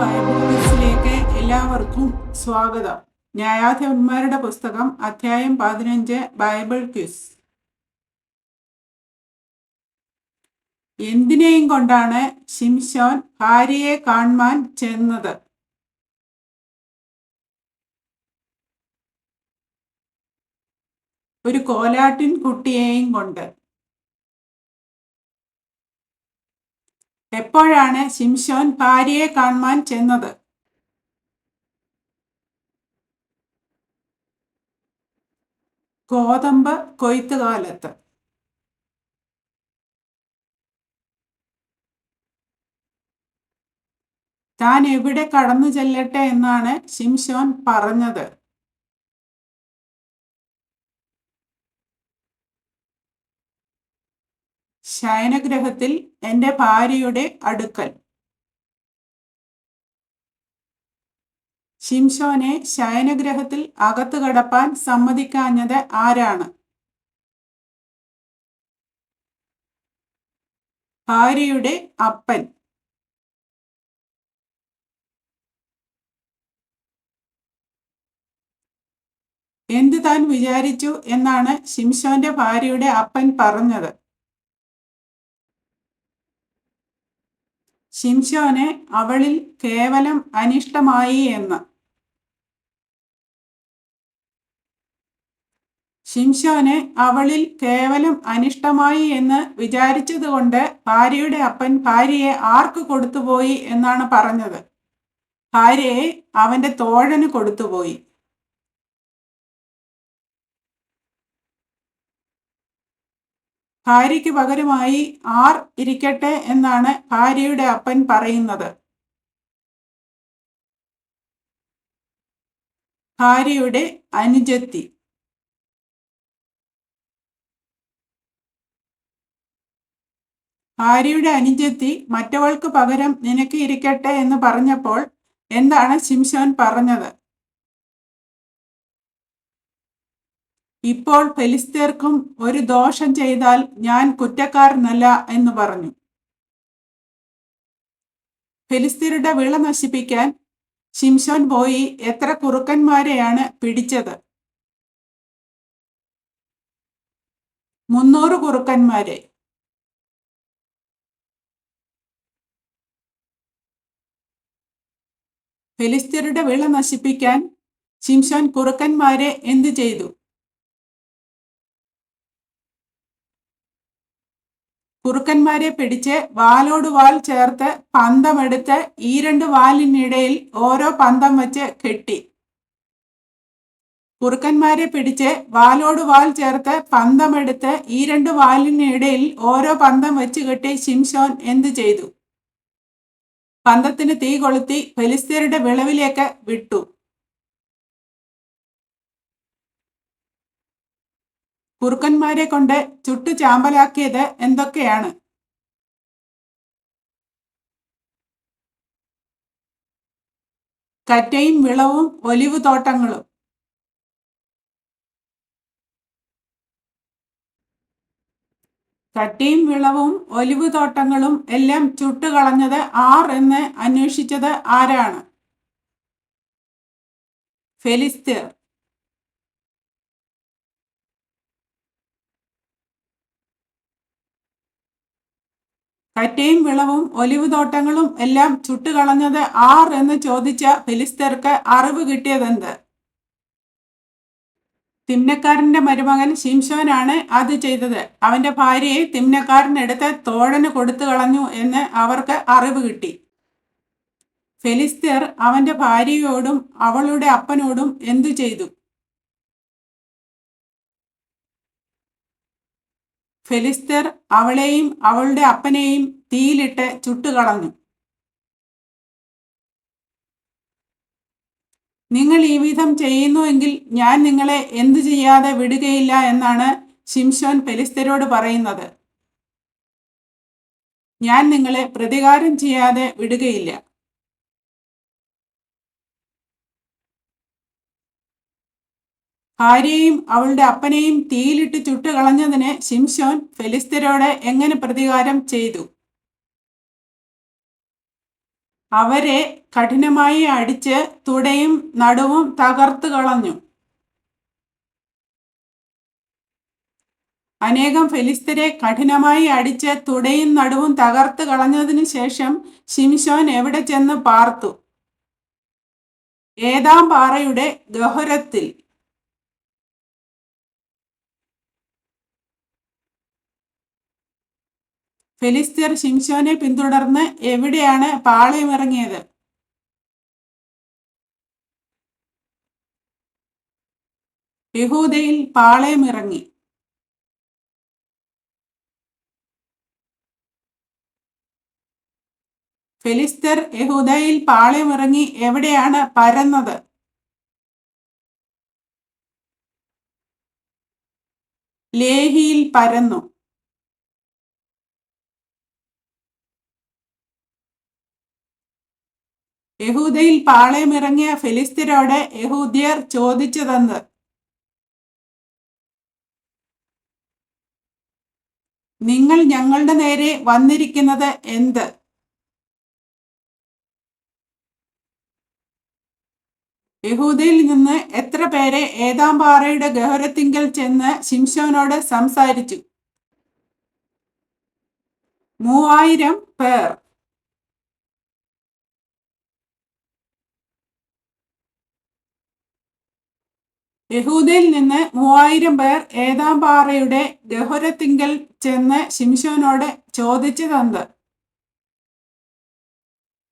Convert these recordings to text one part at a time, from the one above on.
Bible ക്വിസിലേക്ക് എല്ലാവർക്കും സ്വാഗതം. ന്യായാധിപന്മാരുടെ പുസ്തകം അധ്യായം 15 ബൈബിൾ ക്വിസ്. എന്തിനേയും കൊണ്ടാണ് ശിംശോൻ ഭാര്യയെ കാണുവാൻ ചെന്നത്? ഒരു കോലാട്ടിൻ കുട്ടിയെയും കൊണ്ട്. എപ്പോഴാണ് ശിംശോൻ ഭാര്യയെ കാണുവാൻ ചെന്നത്? ഗോതമ്പ് കൊയ്ത്തുകാലത്ത്. താൻ എവിടെ കടന്നു ചെല്ലട്ടെ എന്നാണ് ശിംശോൻ പറഞ്ഞത്? ശയനഗൃഹത്തിൽ, എൻ്റെ ഭാര്യയുടെ അടുക്കൽ. ശിംശോനെ ശയനഗൃഹത്തിൽ അകത്തു കടപ്പാൻ സമ്മതിക്കാഞ്ഞത് ആരാണ്? ഭാര്യയുടെ അപ്പൻ. എന്ത് താൻ വിചാരിച്ചു എന്നാണ് ശിംശോന്റെ ഭാര്യയുടെ അപ്പൻ പറഞ്ഞത്? ശിംശോനെ അവളിൽ കേവലം അനിഷ്ടമായി എന്ന്. ശിംശോനെ അവളിൽ കേവലം അനിഷ്ടമായി എന്ന് വിചാരിച്ചതുകൊണ്ട് ഭാര്യയുടെ അപ്പൻ ഭാര്യയെ ആർക്ക് കൊടുത്തുപോയി എന്നാണ് പറഞ്ഞത്? ഭാര്യയെ അവന്റെ തോഴന് കൊടുത്തുപോയി. ഭാര്യയ്ക്ക് പകരമായി ആർ ഇരിക്കട്ടെ എന്നാണ് ഭാര്യയുടെ അപ്പൻ പറയുന്നത്? ഭാര്യയുടെ അനുജത്തി. ഭാര്യയുടെ അനുജത്തി മറ്റവൾക്ക് പകരം നിനക്ക് ഇരിക്കട്ടെ എന്ന് പറഞ്ഞപ്പോൾ എന്താണ് ശിംശോൻ പറഞ്ഞത്? ഇപ്പോൾ ഫെലിസ്ത്യർക്കും ഒരു ദോഷം ചെയ്താൽ ഞാൻ കുറ്റക്കാരനല്ല എന്ന് പറഞ്ഞു. ഫെലിസ്ത്യരുടെ വിള നശിപ്പിക്കാൻ ശിംശോൻ പോയി എത്ര കുറുക്കന്മാരെയാണ് പിടിച്ചത്? 300 കുറുക്കന്മാരെ. ഫെലിസ്ത്യരുടെ വിള നശിപ്പിക്കാൻ ശിംശോൻ കുറുക്കന്മാരെ എന്തു ചെയ്തു? കുറുക്കന്മാരെ പിടിച്ച് വാലോട് വാൽ ചേർത്ത് പന്തമെടുത്ത് ഈ 2 വാലിനിടയിൽ ഓരോ പന്തം വെച്ച് കെട്ടി. കുറുക്കന്മാരെ പിടിച്ച് വാലോട് വാൽ ചേർത്ത് പന്തമെടുത്ത് ഈ 2 വാലിനിടയിൽ ഓരോ പന്തം വെച്ച് കെട്ടി ശിംശോൻ എന്തു ചെയ്തു? പന്തത്തിന് തീ കൊളുത്തി ഫെലിസ്ത്യരുടെ വിളവിലേക്ക് വിട്ടു. കുറുക്കന്മാരെ കൊണ്ട് ചുട്ടു ചാമ്പലാക്കിയത് എന്തൊക്കെയാണ്? കറ്റയും വിളവും ഒലിവ് തോട്ടങ്ങളും. കറ്റയും വിളവും ഒലിവ് തോട്ടങ്ങളും എല്ലാം ചുട്ടുകളഞ്ഞത് ആർ എന്ന് അന്വേഷിച്ചത് ആരാണ്? ഫെലിസ്ത്യർ. കറ്റയും വിളവും ഒലിവ് തോട്ടങ്ങളും എല്ലാം ചുട്ടുകളഞ്ഞത് ആർ എന്ന് ചോദിച്ച ഫെലിസ്ത്യർക്ക് അറിവ് കിട്ടിയതെന്ത്? തിമ്നക്കാരന്റെ മരുമകൻ ശിംശോനാണ് അത് ചെയ്തത്. അവന്റെ ഭാര്യയെ തിമ്നക്കാരനെടുത്ത് തോഴന് കൊടുത്തു കളഞ്ഞു എന്ന് അവർക്ക് അറിവ് കിട്ടി. ഫെലിസ്ത്യർ അവന്റെ ഭാര്യയോടും അവളുടെ അപ്പനോടും എന്തു ചെയ്തു? ഫെലിസ്ത്യർ അവളെയും അവളുടെ അപ്പനെയും തീയിലിട്ട് ചുട്ടുകളഞ്ഞു. നിങ്ങൾ ഈ വിധം ചെയ്യുന്നുവെങ്കിൽ ഞാൻ നിങ്ങളെ എന്തു ചെയ്യാതെ വിടുകയില്ല എന്നാണ് ശിംശോൻ ഫെലിസ്ത്യരോട് പറയുന്നത്. ഞാൻ നിങ്ങളെ പ്രതികാരം ചെയ്യാതെ വിടുകയില്ല. ഭാര്യയെയും അവളുടെ അപ്പനെയും തീയിലിട്ട് ചുട്ടുകളഞ്ഞതിന് ശിംശോൻ ഫെലിസ്ത്യരോട് എങ്ങനെ പ്രതികാരം ചെയ്തു? അവരെ കഠിനമായി അടിച്ച് തുടയും നടുവും തകർത്ത് കളഞ്ഞു. അനേകം ഫെലിസ്ത്യരെ കഠിനമായി അടിച്ച് തുടയും നടുവും തകർത്ത് കളഞ്ഞതിനു ശേഷം ശിംശോൻ എവിടെ ചെന്ന് പാർത്തു? ഏതാം പാറയുടെ ഗഹ്വരത്തിൽ. ഫെലിസ്ത്യർ ശിംശോനെ പിന്തുടർന്ന് എവിടെയാണ് പാളയമിറങ്ങിയത്? യഹൂദയിൽ പാളയമിറങ്ങി. ഫെലിസ്ത്യർ യഹൂദയിൽ പാളയമിറങ്ങി എവിടെയാണ് പരന്നത്? ലേഹിയിൽ പരന്നു. യഹൂദയിൽ പാളയമിറങ്ങിയ ഫെലിസ്ത്യരോട് യഹൂദ്യർ ചോദിച്ചതെന്ത്? നിങ്ങൾ ഞങ്ങളുടെ നേരെ വന്നിരിക്കുന്നത് എന്ത്? യഹൂദയിൽ നിന്ന് എത്ര പേരെ ഏതാം പാറയുടെ ഗഹ്വരത്തിങ്കൽ ചെന്ന് ശിംശോനോട് സംസാരിച്ചു? 3000 പേർ. യഹൂദയിൽ നിന്ന് 3000 പേർ ഏതാം പാറയുടെ ഗഹ്വരത്തിങ്കൽ ചെന്ന് ശിംശോനോട് ചോദിച്ചതെന്ത്?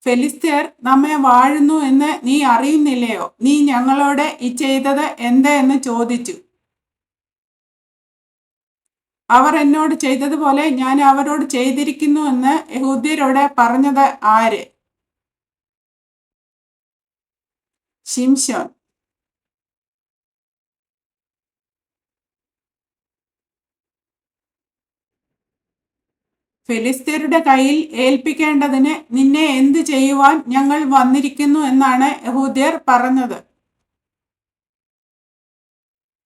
ഫെലിസ്ത്യർ നമ്മെ വാഴുന്നു എന്ന് നീ അറിയുന്നില്ലയോ? നീ ഞങ്ങളോട് ഈ ചെയ്തത് എന്ത് എന്ന് ചോദിച്ചു. അവർ എന്നോട് ചെയ്തതുപോലെ ഞാൻ അവരോട് ചെയ്തിരിക്കുന്നു എന്ന് യഹൂദ്യരോട് പറഞ്ഞത് ആര്? ശിംശോൻ. ഫെലിസ്ത്യരുടെ കയ്യിൽ ഏൽപ്പിക്കേണ്ടതിന് നിന്നെ എന്തു ചെയ്യുവാൻ ഞങ്ങൾ വന്നിരിക്കുന്നു എന്നാണ് യഹൂദ്യർ പറഞ്ഞത്.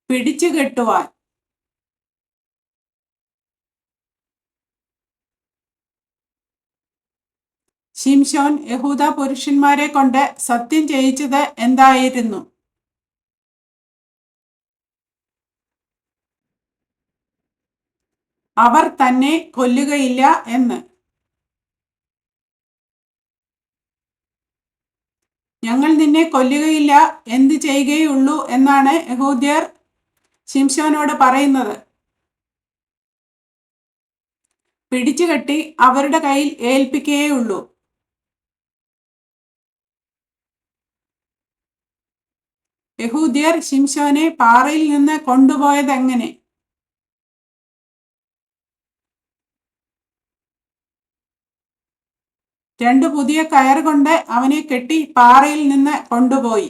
പിടിച്ചുകെട്ടുവാൻ. ശിംശോൻ യഹൂദ പുരുഷന്മാരെ കൊണ്ട് സത്യം ചെയ്യിച്ചത് എന്തായിരുന്നു? അവർ തന്നെ കൊല്ലുകയില്ല എന്ന്. ഞങ്ങൾ നിന്നെ കൊല്ലുകയില്ല, എന്ത് ചെയ്യുകയുള്ളൂ എന്നാണ് യഹൂദ്യർ ശിംശോനോട് പറയുന്നത്. പിടിച്ചുകെട്ടി അവരുടെ കയ്യിൽ ഏൽപ്പിക്കുകയുള്ളൂ. യഹൂദ്യർ ശിംശോനെ പാറയിൽ നിന്ന് കൊണ്ടുപോയതെങ്ങനെ? രണ്ടു പുതിയ കയർ കൊണ്ട് അവനെ കെട്ടി പാറയിൽ നിന്ന് കൊണ്ടുപോയി.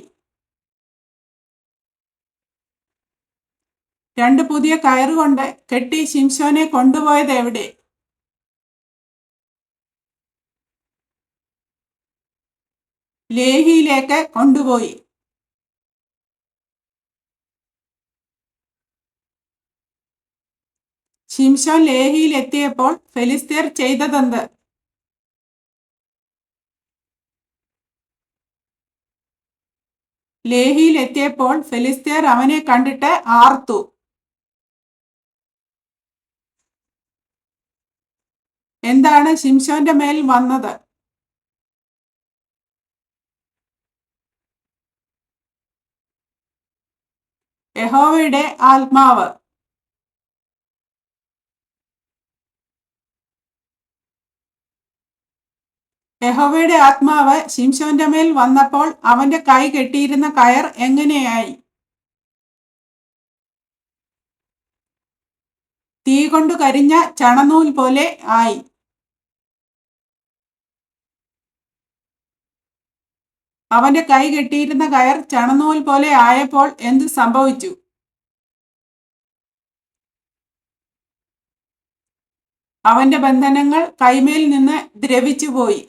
രണ്ടു പുതിയ കയറുകൊണ്ട് കെട്ടി ശിംശോനെ കൊണ്ടുപോയത് എവിടെ? ലേഹിയിലേക്ക് കൊണ്ടുപോയി. ശിംശോൻ ലേഹിയിൽ എത്തിയപ്പോൾ ഫെലിസ്ത്യർ ചെയ്തതെന്ത്? ലേഹിയിൽ എത്തിയപ്പോൾ ഫെലിസ്ത്യർ അവനെ കണ്ടിട്ട് ആർത്തു. എന്താണ് ശിംശോന്റെ മേൽ വന്നത്? യഹോവയുടെ ആത്മാവ്. യഹോവയുടെ ആത്മാവ് ശിംശോന്റെ മേൽ വന്നപ്പോൾ അവന്റെ കൈ കെട്ടിയിരുന്ന കയർ എങ്ങനെയായി? തീ കൊണ്ട് കരിഞ്ഞ ചണനൂൽ പോലെ ആയി. അവന്റെ കൈ കെട്ടിയിരുന്ന കയർ ചണനൂൽ പോലെ ആയപ്പോൾ എന്ത് സംഭവിച്ചു? അവന്റെ ബന്ധനങ്ങൾ കൈമേൽ നിന്ന് ദ്രവിച്ചുപോയി.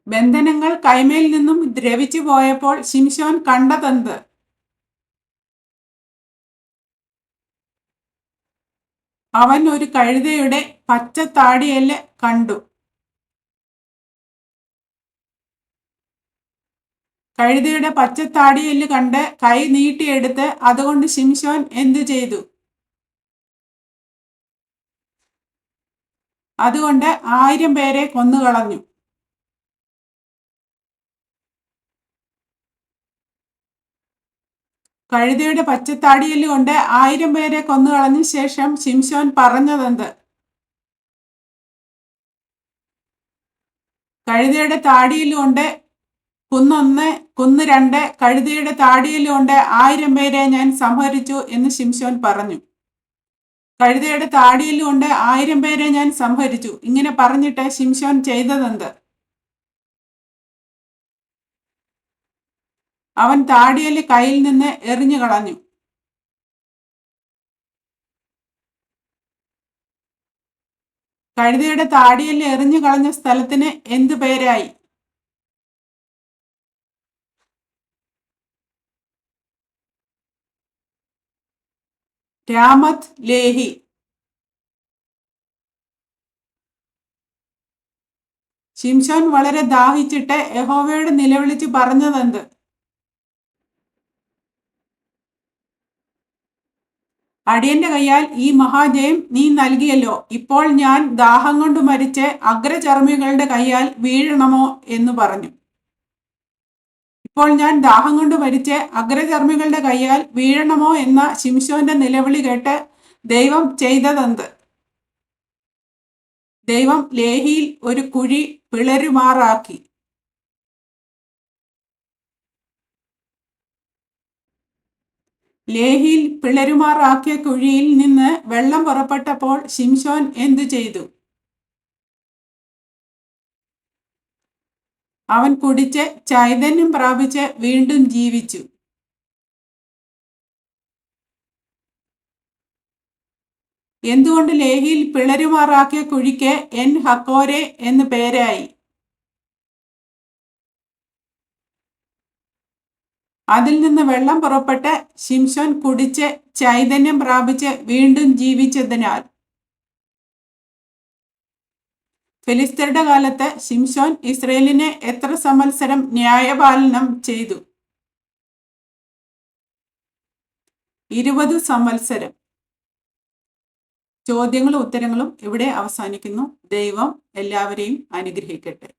ബന്ധനങ്ങൾ കൈമേൽ നിന്നും ദ്രവിച്ചു പോയപ്പോൾ ശിംശോൻ കണ്ടതെന്ത്? അവൻ ഒരു കഴുതയുടെ പച്ച താടിയെല്ല് കണ്ടു. കഴുതയുടെ പച്ച താടിയെല്ല് കണ്ട് കൈ നീട്ടിയെടുത്ത് അതുകൊണ്ട് ശിംശോൻ എന്തു ചെയ്തു? അതുകൊണ്ട് 1000 പേരെ കൊന്നുകളഞ്ഞു. കഴുതയുടെ പച്ചത്താടിയെല്ല് കൊണ്ട് 1000 പേരെ കൊന്നുകളഞ്ഞ ശേഷം ശിംശോൻ പറഞ്ഞതെന്ത്? കഴുതയുടെ താടിയെല്ല് കൊണ്ട് കുന്ന് 1, കുന്ന് 2, കഴുതയുടെ താടിയെല്ല് കൊണ്ട് 1000 പേരെ ഞാൻ സംഹരിച്ചു എന്ന് ശിംശോൻ പറഞ്ഞു. കഴുതയുടെ താടിയെല്ല് കൊണ്ട് 1000 പേരെ ഞാൻ സംഹരിച്ചു. ഇങ്ങനെ പറഞ്ഞിട്ട് ശിംശോൻ ചെയ്തതെന്ത്? അവൻ താടിയെല്ല് കയ്യിൽ നിന്ന് എറിഞ്ഞു കളഞ്ഞു. കഴുതയുടെ താടിയെല്ല് എറിഞ്ഞു കളഞ്ഞ സ്ഥലത്തിന് എന്തു പേരായി? രാമത്ത് ലേഹി. ശിംശോൻ വളരെ ദാഹിച്ചിട്ട് യഹോവയോട് നിലവിളിച്ച് പറഞ്ഞതെന്ത്? അടിയന്റെ കയ്യാൽ ഈ മഹാജയം നീ നൽകിയല്ലോ. ഇപ്പോൾ ഞാൻ ദാഹം കൊണ്ട് മരിച്ച് അഗ്രചർമ്മികളുടെ കയ്യാൽ വീഴണമോ എന്ന് പറഞ്ഞു. ഇപ്പോൾ ഞാൻ ദാഹം കൊണ്ട് മരിച്ച് അഗ്രചർമ്മികളുടെ കയ്യാൽ വീഴണമോ എന്ന ശിംശോന്റെ നിലവിളി കേട്ട് ദൈവം ചെയ്തതെന്ത്? ദൈവം ലേഹിയിൽ ഒരു കുഴി പിളരുമാറാക്കി. ലേഹിയിൽ പിളരുമാറാക്കിയ കുഴിയിൽ നിന്ന് വെള്ളം പുറപ്പെട്ടപ്പോൾ ശിംശോൻ എന്തു ചെയ്തു? അവൻ കുടിച്ച് ചൈതന്യം പ്രാപിച്ച് വീണ്ടും ജീവിച്ചു. എന്തുകൊണ്ട് ലേഹിയിൽ പിളരുമാറാക്കിയ കുഴിക്ക് എൻ ഹക്കോരെ എന്ന് പേരായി? അതിൽ നിന്ന് വെള്ളം പുറപ്പെട്ട് ശിംശോൻ കുടിച്ച് ചൈതന്യം പ്രാപിച്ച് വീണ്ടും ജീവിച്ചതിനാൽ. ഫിലിസ്ത്യരുടെ കാലത്ത് ശിംശോൻ ഇസ്രയേലിനെ എത്ര സംവത്സരം ന്യായപാലനം ചെയ്തു? 20 സംവത്സരം. ചോദ്യങ്ങളും ഉത്തരങ്ങളും ഇവിടെ അവസാനിക്കുന്നു. ദൈവം എല്ലാവരെയും അനുഗ്രഹിക്കട്ടെ.